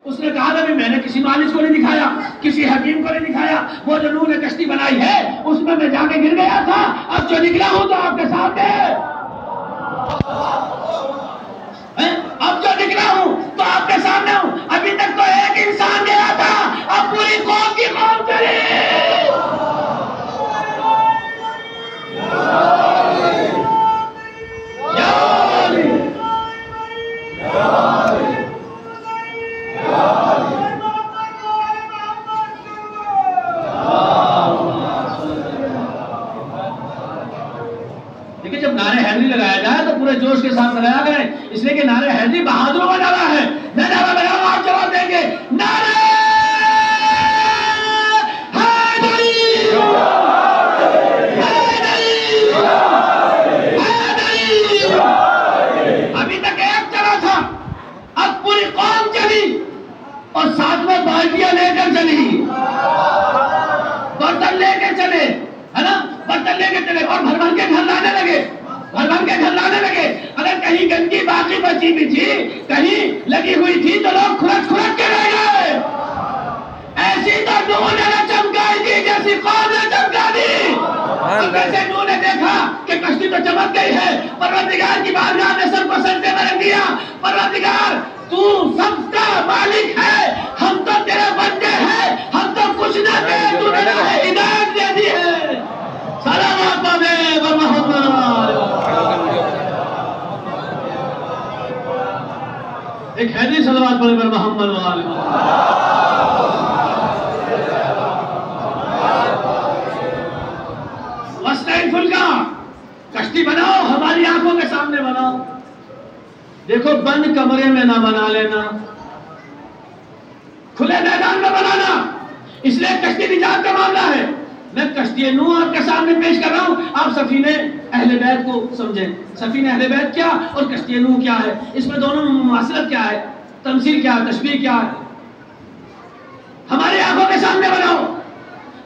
उसने कहा था भी मैंने किसी मालिक को नहीं दिखाया, किसी हकीम को नहीं दिखाया, वो जो नूह ने कश्ती बनाई है उसमें मैं जाके गिर गया था, अब जो निकला हूं तो आपके सामने, अब जो निकला हूं तो आपके सामने हूं। अभी तक तो एक इंसान गया था, अब पूरी कौम की कौम चली। देखिए, जब नारे हैदरी लगाया जाए तो पूरे जोश के साथ लगाया करें, इसलिए कि नारे हैदरी बहादुरों का नारा है। मैं नारा लगाऊंगा, आप जवाब देंगे नारे हैदरी, हैदरी, हैदरी। अभी तक एक चला था, अब पूरी कौम चली और साथ में बाल्टियां लेकर चली, बर्तन लेकर चले, है ना, बर्तन लेकर चले और भर भर के घर लाने लगे, भर भर के घर लाने लगे। अगर कहीं गंदगी बाकी बची भी थी, कहीं लगी हुई थी, तो लोग खुरच खुरच के रह गए। ऐसी तो नूह ने चमकाई थी जैसी कौम ने चमका दी। जैसे नूह ने देखा कि कश्ती तो चमक गई है, परवरदिगार की बारगाह में सर को सजदे में रख दिया, परवरदिगार तू सबका मालिक है, हम तो तेरे बंदे हैं, हम तो कुछ ना थे, तूने हिदायत दे दी है। सलावत पावे व मोहम्मद। एक हैदरी सलावत पढ़े व मोहम्मद वाले। वस्ताइन फुल्का, कश्ती बनाओ, हमारी आंखों के सामने बनाओ। देखो, बंद कमरे में ना बना लेना, खुले मैदान में बनाना। इसलिए कश्ती निजात का मामला है। मैं कश्ती नूह आपके सामने पेश कर रहा हूं, आप सफीने अहले बैत को समझें। सफीने अहले बैत क्या और कश्ती नूह क्या है, इसमें दोनों में मुमासलत क्या है, तमसील क्या है, तशबीह क्या है, हमारी आंखों के सामने बनाओ।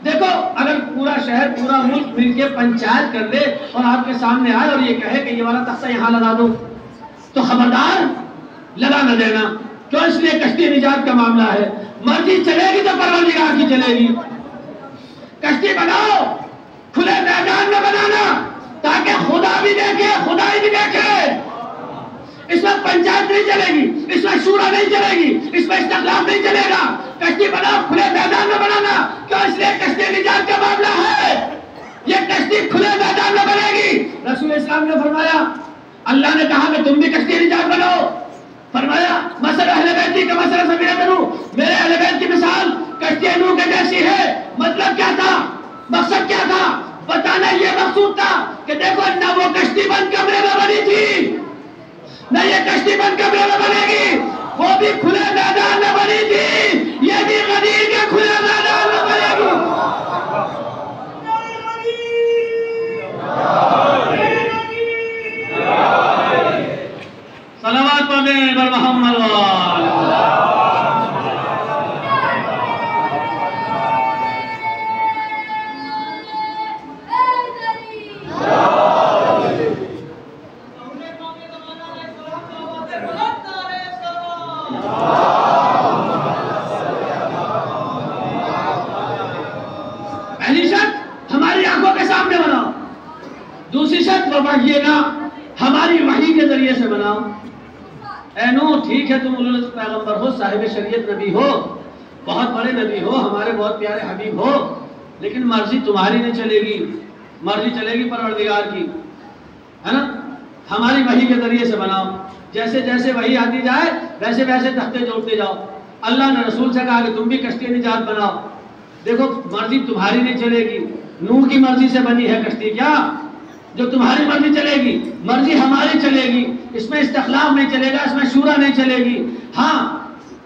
देखो, अगर पूरा शहर, पूरा मुल्क मिलकर पंचायत कर ले और आपके सामने आए और ये कहे कि ये वाला तख्ता यहां लगा दो, तो खबरदार लगा न देना। क्यों? इसलिए कश्ती निजात का मामला है। मर्जी चलेगी तो परवरदिगार की चलेगी। कश्ती बनाओ, खुले मैदान में बनाना, ताकि खुदा भी देखे, खुदाई भी देखे। इसमें पंचायत नहीं चलेगी, इसमें शूरा नहीं चलेगी, इसमें इस्तिखलाफ नहीं चलेगा। कश्ती बनाओ, खुले मैदान में बनाना। क्यों? इसलिए कश्ती निजात का मामला है। ये कश्ती खुले मैदान में बनेगी। रसूल इस्लाम ने फरमाया, अल्लाह ने कहा कि तुम भी कश्ती निजात बनाओ। फरमाया मसला अहले बैत का मसला सफीना नूह, मेरे अहले बैत की मिसाल कश्ती नूह के जैसी है। मतलब क्या था, मकसद क्या था? बताना ये मकसूद था कि देखो, न वो कश्ती बंद कमरे में बनी थी, न ये कश्ती बंद कमरे में बनेगी, वो भी खुले मैदान में बनी थी, ये भी गदीर के खुले मैदान में बनेगी। सलावत पढ़े बर मोहम्मद वाले। पहली शर्त हमारी आंखों के सामने बनाओ। दूसरी शर्त वहीना, हमारी वही के जरिए से बनाओ। ऐ नूह, ठीक है तुम उलुल पैगंबर हो, साहिब शरीयत नबी हो, बहुत बड़े नबी हो, हमारे बहुत प्यारे हबीब हो, लेकिन मर्जी तुम्हारी नहीं चलेगी, मर्जी चलेगी परवरदिगार की, है ना। हमारी वही के जरिए से बनाओ। जैसे जैसे वही आती जाए वैसे वैसे तख्ते जोड़ते जाओ। अल्लाह ने रसूल से कहा कि तुम भी कश्ती निजात बनाओ। देखो, मर्जी तुम्हारी नहीं चलेगी, नूह की मर्जी से बनी है कश्ती। क्या जो तुम्हारी मर्जी चलेगी, मर्जी हमारी चलेगी। इसमें इस्तिखलाफ नहीं चलेगा, इसमें शूरा नहीं चलेगी। हाँ,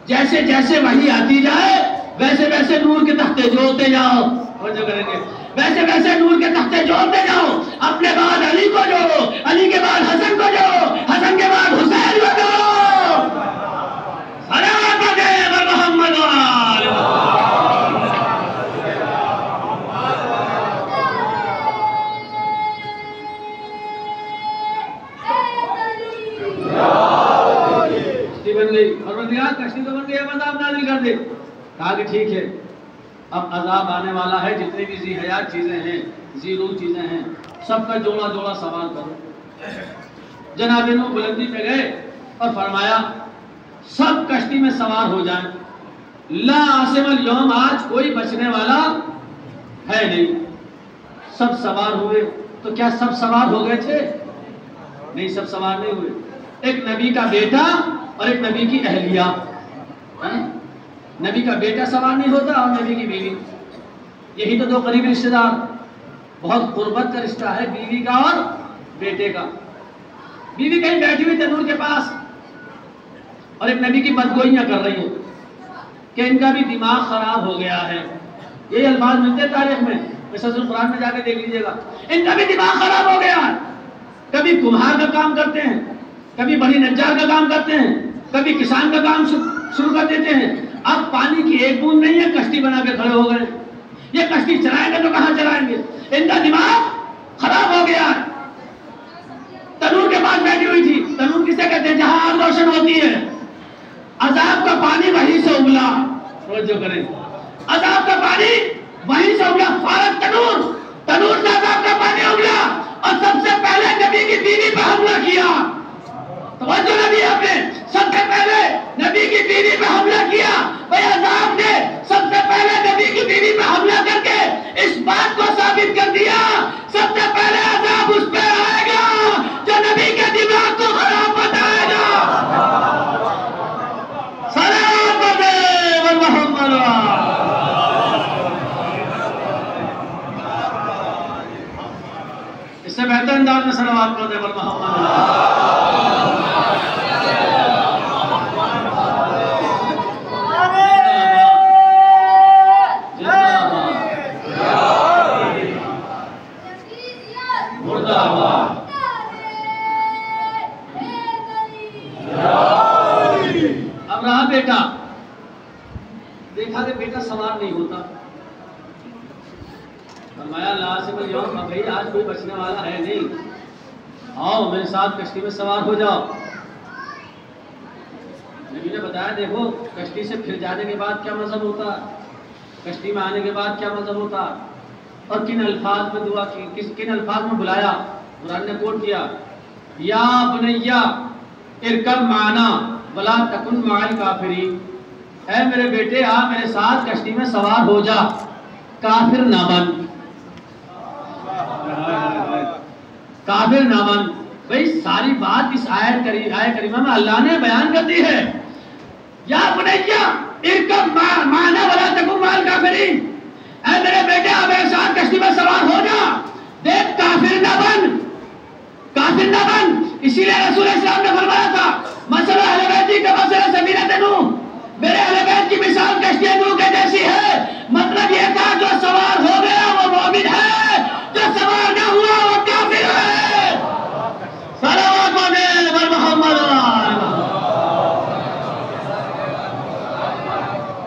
जैसे जैसे वही आती जाए वैसे वैसे नूर के तख्ते जोड़ते जाओ, जो करेंगे वैसे वैसे नूर के तख्ते जोड़ते जाओ। अपने बाद अली को जोड़ो, अली के बाद हसन को जोड़ो, हसन के बाद हुसैन को जोड़ो। सलावत बर मोहम्मद वाले। कश्ती बन गई, परवरदिगार कश्ती तो बन गई है, बंदा नाजिल कर दे। कहा कि ठीक है, अब अजाब आने वाला है, जितने भी जी हयात चीजें हैं, जी रूह चीजें हैं, सबका जोड़ा जोड़ा सवाल करो। जनाब नूह बुलंदी पे गए और फरमाया सब कश्ती में सवार हो जाएं, ला आसिमल यौम, आज कोई बचने वाला है नहीं। सब सवार हुए। तो क्या सब सवार हो गए थे? नहीं, सब सवार नहीं हुए। एक नबी का बेटा और एक नबी की अहलिया। नबी का बेटा सवार नहीं होता और नबी की बीवी। यही तो दो करीबी रिश्तेदार, बहुत कुर्बत का रिश्ता है बीवी का और बेटे का। बीवी कहीं बैठी हुई तनूर के पास और एक नबी की बदगोइयां कर रही है कि इनका भी दिमाग खराब हो गया है। ये अल्फाज मिलते हैं तारीख में, ससूल कुरान में जाके देख लीजिएगा। इनका भी दिमाग खराब हो गया है। कभी कुम्हार का काम करते हैं, कभी बड़ी नज्जार का काम करते हैं, कभी किसान का काम शुरू कर देते हैं। अब पानी की एक बूंद नहीं है, कश्ती बना के खड़े हो गए। ये कश्ती चलाएंगे तो कहां चलाएंगे? इनका दिमाग खराब हो गया है। तनूर के पास बैठी हुई थी। तनूर किसे कहते हैं? जहां आग रोशन होती है। अजाब का पानी वहीं से उबला। तवज्जो करें, अजाब का पानी वहीं से उबला। फारक तनूर, तनूर से अजाब का पानी उबला और सबसे पहले नबी की बीवी पर हमला किया। तवज्जो नबी आपने, सबसे पहले नबी की बीवी पे हमला किया। भाई अजाब ने सबसे पहले नबी की बीवी पे हमला करके इस बात को साबित कर दिया, सबसे पहले अजाब उस पे आएगा जो नबी के दिमाग को खराब बताएगा। सलाम अलैहि मोहम्मद। इससे बेहतर अंदाज में सलावत पढ़ते हैं मोहम्मद। अब रहा बेटा, देखा कि बेटा सवार नहीं होता। फरमाया ला आसिमल यौम, भाई आज कोई बचने वाला है नहीं, आओ मेरे साथ कश्ती में सवार हो जाओ। नबी ने बताया देखो कश्ती से फिर जाने के बाद क्या मज़हब होता, कश्ती में आने के बाद क्या मज़हब होता, और किन अल्फाज में दुआ की, किन अल्फाज में बुलाया। कुरान ने कोट किया, या बुनैया इरकब माना वला तकुन माल काफिरीन, ऐ मेरे बेटे आ मेरे साथ कश्ती में सवार हो जा, काफिर ना बन, काफिर ना बन। भाई सारी बात इस आयत करीमा में अल्लाह ने बयान कर दी है। या बुनैया इरकब माना वला तकुन माल काफिरीन, ऐ मेरे बेटे आ मेरे साथ कश्ती में सवार हो जा, देख काफिर ना बन, काफिर ना बन। इसीलिए रसूल इस्लाम ने फरमाया था मसला अहले बैत का मसला सफीनत नूह, मेरे अहले बैत की मिसाल कश्ती नूह के जैसी है। मतलब ये था जो सवार हो गया वो मोमिन है, जो सवार ना हुआ वो काफिर है। सलावत व मोहम्मद।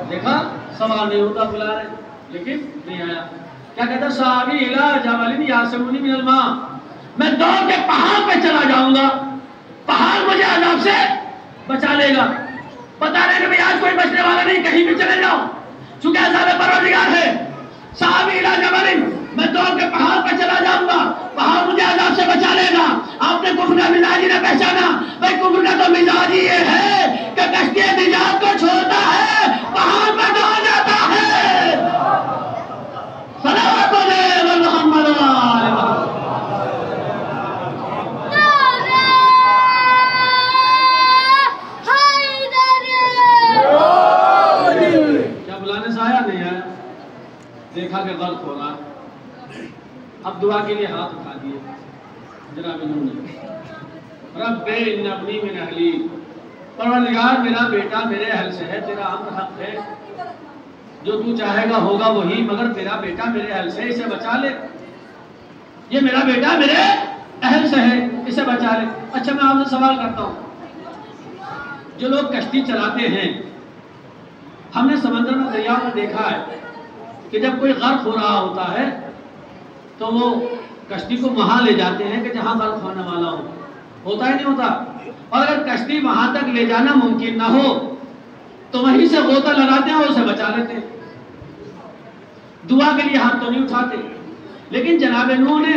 देखा सवार नहीं होता, बुला रहे लेकिन नहीं आया। क्या कहता साहबी इला जबलिन यासमुनी मिनल मा, मैं दौड़ के पहाड़ पे चला जाऊंगा, पहाड़ मुझे अजाब से बचा लेगा। बता रहे कि आज कोई बचने वाला नहीं, कहीं भी चले जाओ, चूंकि अजाब परवरदिगार है। साहबी इला जबलिन, मैं दौड़ के पहाड़ पे चला जाऊंगा, पहाड़ मुझे अजाब से बचा लेगा। आपने कुफ्र का मिजाज ही ना पहचाना। भाई कुफ्र का तो मिजाज ही ये है कि कश्ती निजात को छोड़ता है, पहाड़ पर दौड़ जाता है। सलावत अलैहि मोहम्मद। देखा कि गलत हो रहा, अब दुआ के लिए हाथ उठा दिए जनाब नूह ने। रब्बे इन्नी मिन अहली, परवरदिगार मेरा बेटा मेरे अहल से है, तेरा अम्र हक है, जो तू चाहेगा होगा वही, मगर तेरा बेटा मेरे अहल से, इसे बचा ले। ये मेरा बेटा मेरे अहल से है, इसे बचा ले। अच्छा मैं आपसे सवाल करता हूँ, जो लोग कश्ती चलाते हैं, हमने समंदर में दरिया में देखा है कि जब कोई गर्क हो रहा होता है तो वो कश्ती को वहां ले जाते हैं कि जहां गर्क होने वाला होता है नहीं होता। और अगर कश्ती वहां तक ले जाना मुमकिन ना हो तो वहीं से गोता लगाते हैं और उसे बचा लेते हैं। दुआ के लिए हाथ तो नहीं उठाते। लेकिन जनाब नूह ने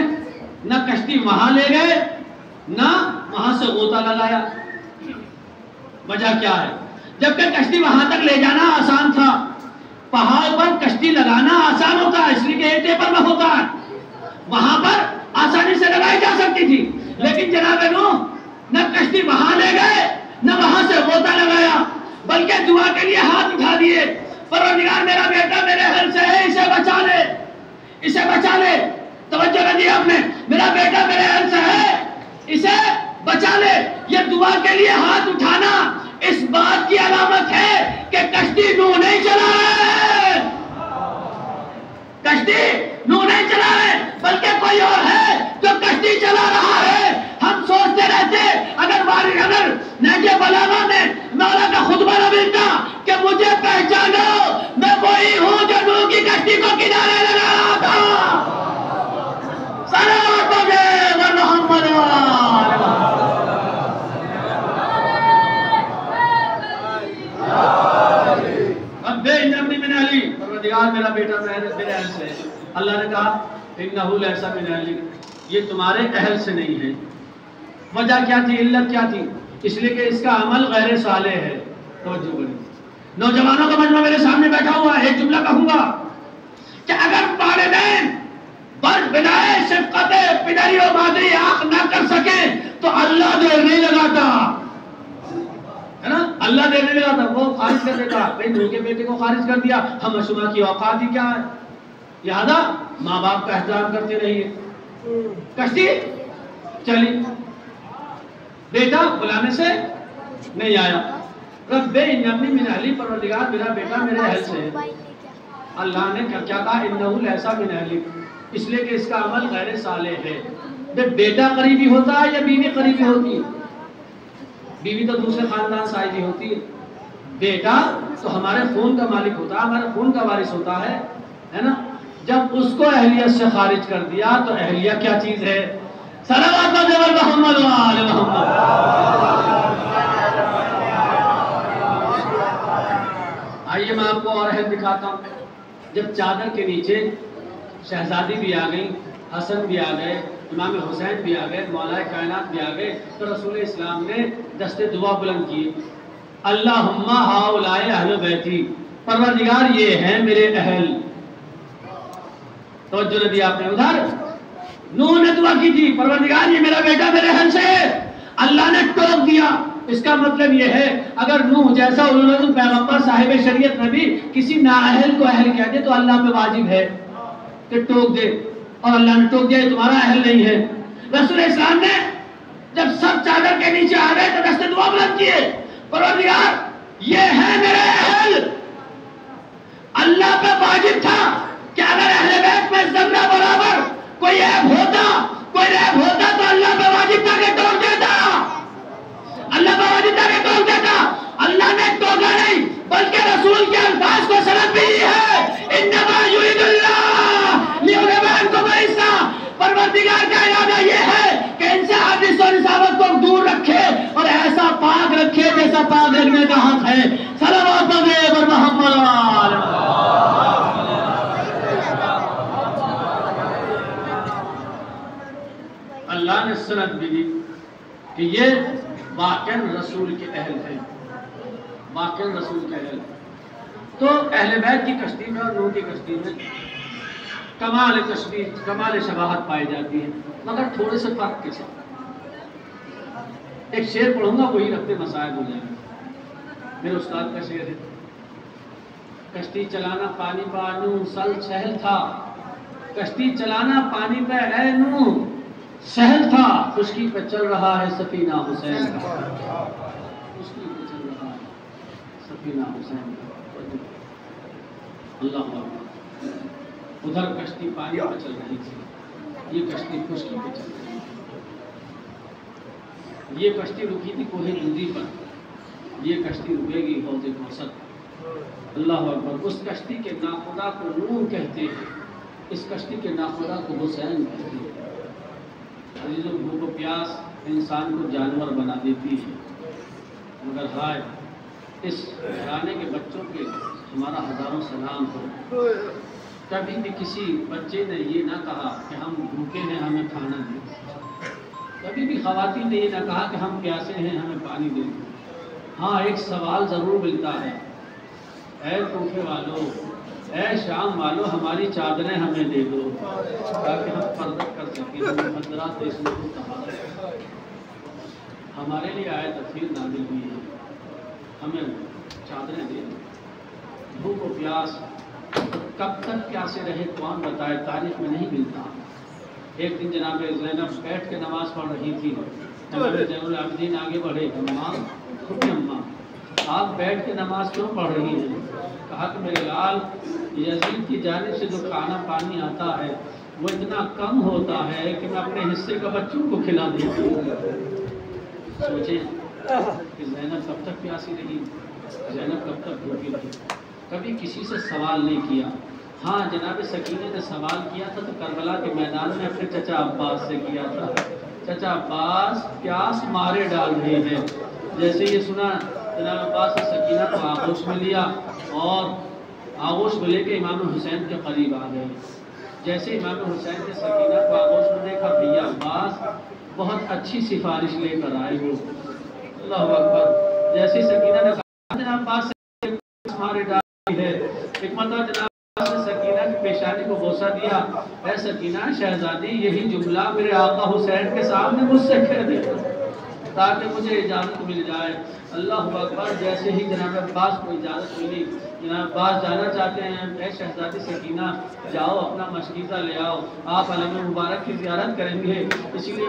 न कश्ती वहां ले गए न वहां से गोता लगाया। वजह क्या है? जबकि कश्ती वहां तक ले जाना आसान था, पहाड़ पर कश्ती लगाना आसान होता है, इसलिए कि एक टेपर में होता है, वहां पर आसानी से लगाई जा सकती थी। लेकिन जनाब नूह न कश्ती वहां ले गए न वहां से गोता लगाया, बल्कि दुआ के लिए हाथ उठा दिए, परवरदिगार मेरा बेटा मेरे हल से है, इसे बचा ले, इसे बचा ले। तवज्जो न दी आपने, मेरा बेटा मेरे हल से है, इसे बचा ले। ये दुआ के लिए हाथ उठाना इस बात की अलामत है कि कश्ती नूह नहीं चला रहे, कश्ती नूह नहीं चला रहे, बल्कि कोई और है जो कश्ती चला रहा है। हम सोचते रहते अगर नहजे बलागा में मौला का खुतबा न मिलता कि मुझे पहचानो, मैं वही हूं जो नूह की कश्ती को किनारे लगा रहा था। सलावत व मोहम्मद परवरदिगार मेरा बेटा मेरे अहल से है। अल्लाह ने कहा इन्नहु लैसा मिन अहलिक, ये तुम्हारे अहल से नहीं है। वजह क्या थी, इल्लत क्या थी? इसलिए कि इसका अमल गैर साले है। तवज्जो करें, नौजवानों का मजमा मेरे सामने बैठा हुआ है। एक जुमला कहूंगा कि अगर वालिदैन बस बिनाए शफकत पिदरी और मादरी आंख ना कर सके तो अल्लाह देर नहीं लगाता, है ना? अल्लाह देर नहीं लगाता, वो खारिज कर देता। भाई नूह के बेटे को खारिज कर दिया, हम अशुमा की औकात ही क्या है? लिहाजा माँ बाप का एहतराम करते रहिए। कश्ती चली, बेटा बुलाने से नहीं आया। रब्बे इन्नी मिन अहली, परवरदिगार मेरा बेटा मेरे अहल से है। अल्लाह ने क्या कहा? इन्नहु लैसा मिन अहली, इसलिए कि इसका अमल गैर साले है। बेटा करीबी होता है या बीवी करीबी होती है? बीवी तो दूसरे खानदान से आई होती है, बेटा तो हमारे खून का मालिक होता है, हमारे खून का वारिस होता है ना? जब उसको अहलियत से खारिज कर दिया तो अहलिया क्या चीज है? सलावत मोहम्मद व आले मोहम्मद। आइए मैं आपको और अहल दिखाता हूँ। जब चादर के नीचे शहजादी भी आ गई, हसन भी आ गए, इमाम हुसैन भी आ गए, मौलाए कायनात भी आ गए, तो रसूल इस्लाम ने दस्ते दुआ बुलंद किए, अल्लाहुम्मा हाउलाए अहले बैती, परवरदिगार ये हैं मेरे अहल। तो जो नबी आपने उधर नूह ने दुआ की थी, परवरदिगार ये मेरा बेटा मेरे अहल से है, अल्लाह ने टोक दिया। इसका मतलब ये है अगर नूह जैसा उलुल पैगंबर साहिब शरीयत नबी किसी नाअहल को अहल कह दे तो अल्लाह पे वाजिब है कि टोक दे, और अल्लाह ने टोक दिया तुम्हारा अहल नहीं है। रसूल इस्लाम ने जब सब चादर के नीचे आ गए तो दस्ते दुआ बुलंद किए, परवरदिगार ये है मेरे अहल। अल्लाह पे वाजिब था कि अगर अहले बैत में जर्रा बराबर कोई ऐब होता, कोई ऐब होता तो अल्लाह पे वाजिब था कि टोक देता, अल्लाह पे वाजिब था कि टोक देता। अल्लाह ने टोका नहीं बल्कि रसूल के अल्फाज को सनद भी है, इन्नमा युरिदुल्लाह लियुज़हिबअनकुम रिज्सा, परवरदिगार का इरादा ये है कि इनसे हादिस और निसाबत को दूर रखे और ऐसा पाक रखे जैसा पाक रखने का हक है। सलावत पर मोहम्मद व आले मोहम्मद। अल्लाह ने सनद भी दी कि ये वाक़िअन रसूल के अहल है, वाक़िअन रसूल के अहल। तो अहले बैत की कश्ती में और नूह की कश्ती में कमाल तशबीह, कमाल शबाहत पाई जाती है, मगर थोड़े से फर्क के साथ। एक शेर पढ़ूंगा वही रखते मसाइल हो जाएंगे। मेरे उस्ताद का शेर है, कश्ती चलाना पानी पर नूह सल सहल था, कश्ती चलाना पानी पे है नूह सहल था, खुशकी पे चल रहा है सफीना हुसैन का, खुशकी पे चल रहा है सफीना हुसैन का। अल्लाह अकबर। उधर कश्ती पानी पे चल रही थी, ये कश्ती खुशकी पे चल रही थी। ये कश्ती रुकी थी कोहे दूरी पर, ये कश्ती रुकेगी हौज़े कौसर। अल्लाह अकबर। उस कश्ती के नाखुदा को नूह कहते हैं, इस कश्ती के नाखुदा को हुसैन कहते हैं। अजीज़ों, भूख प्यास इंसान को जानवर बना देती है, मगर हाय इस घराने के बच्चों के हमारा हज़ारों सलाम हो। कभी भी किसी बच्चे ने ये ना कहा कि हम भूखे हैं हमें खाना दें, कभी भी ख़वातीन ने ये ना कहा कि हम प्यासे हैं हमें पानी दे दो। हाँ, एक सवाल ज़रूर मिलता है, ऐ कोफे वालों, ऐ शाम वालों, हमारी चादरें हमें दे दो ताकि हम पर्दा कर सकें, हमें मदरात इसमें कहा हमारे लिए आयत तफसीर नाज़िल हुई है, हमें चादरें दे दो। भूख और प्यास कब तक प्यासे रहे कौन बताए, तारीख में नहीं मिलता। एक दिन जनाब ज़ैनब बैठ के नमाज़ पढ़ रही थी, जनाब ज़ैनुल आबिदीन आगे बढ़े, अम्मा आप बैठ के नमाज क्यों पढ़ रही हैं? कहा कि मेरे लाल, यजीद की जानिब से जो खाना पानी आता है वो इतना कम होता है कि मैं अपने हिस्से का बच्चों को खिला देती हूँ। सोचें कि ज़ैनब कब तक प्यासी रही, ज़ैनब कब तक भूखी रही, कभी किसी से सवाल नहीं किया। हाँ, जनाब सकीना ने सवाल किया था तो करबला के मैदान में अपने चचा अब्बास से किया था। चचा अब्बास प्यास मारे डाल रहे हैं। जैसे ये सुना, जनाब अब्बास ने सकीना को आगोश में लिया और आगोश में लेके इमाम हुसैन के करीब आ गए। जैसे इमाम हुसैन ने सकीना को आगोश में देखा, भैया अब्बास बहुत अच्छी सिफारिश लेकर आए हो। अल्लाहु अकबर। जैसे सकीना ने कहा, जनाब अब्बास से मारे डाल है, एक मतलब जनाब ने सकीना की पेशानी को बोसा दिया, ऐ सकीना शहजादी, यही जुमला मेरे आका हुसैन के सामने मुझसे कह दे ताकि मुझे इजाज़त मिल जाए। अल्लाह अकबर। जैसे ही जनाब अब्बास को इजाज़त मिली, जनाब अब्बास जाना चाहते हैं, ऐ शहजादी सकीना जाओ अपना मशकीज़ा ले आओ, आप अलम मुबारक की ज़ियारत करेंगे, इसीलिए